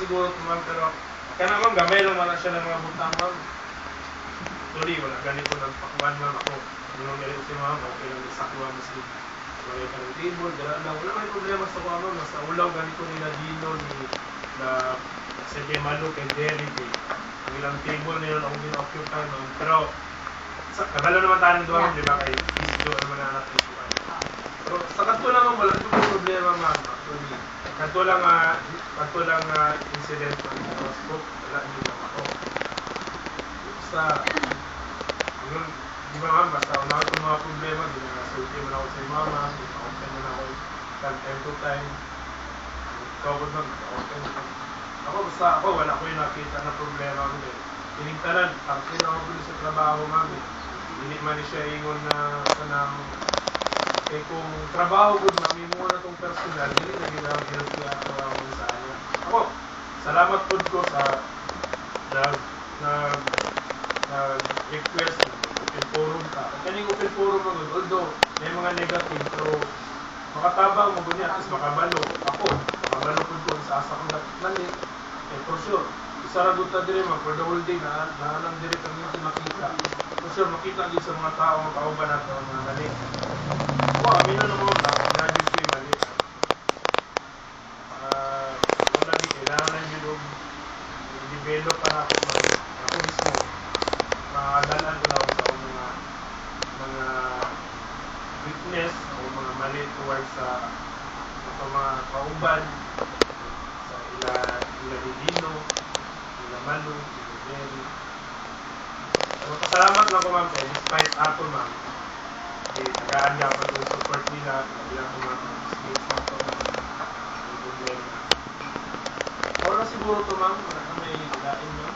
siguro ito ma'am, pero kaya naman gamay lang wala siya ng mga butang ma'am. Actually, wala ganito nagpakuan ma'am ako. Yung nilito si ma'am, okay lang isakwa mas din. Wala ka ng table, gano'n lang. Wala may problema sa kuha ma'am. Nasa ulaw ganito nila Dino, ni na sige Malo kay Jerry, ang ilang table nila ang gina-occupy ma'am. Pero, kabalo naman tayo ng duwa ma'am, di ba? Kay Isdo naman na natin. Pero sa kanto lang ma'am, wala ito problema ma'am. Actually, kanto lang incident ma'am. So, wala hindi lang ako. Basta, yun, di ba ma'am, basta wala ko mga problema, di na nasulti mo na ako sa mama, open mo na ako time to time. Ikaw ko doon, open mo. Ako, basta ako, wala ko yung nakita na problema ko din. Tinigtanan, kasi na ako sa trabaho ma'am. Hindi man siya ingon na kanang kung trabaho ko ma'am, mo na itong personal, hindi na ginagawa ako sa ano. Ako, salamat po ko sa request ng open forum ka. Kaning open forum mo, although may mga negative, pero makatabang mo ganyan, at least makabalo. Ako, makabalo po ko sa asa kong nalit. For sure, isaragot na din mo, for the whole day na lang din kami natin makita. For sure, makita din sa mga tao, mga kauban natin, mga nalit. Ako, amin na naman, na-graduate ko yung mali. Wala din, kailangan na yung develop pa na ako mismo. Makadalan ko lang sa mga weakness o mga mali towards sa mga kauban, sa ila Dino, ila Malu, ila Jerry. So, pasalamat lang ko ma'am kay despite ako ma'am. Tagaan niya ako yung support nila, bilang ko mga skills na ito. May problema. Or siguro ito ma'am, may lain mo.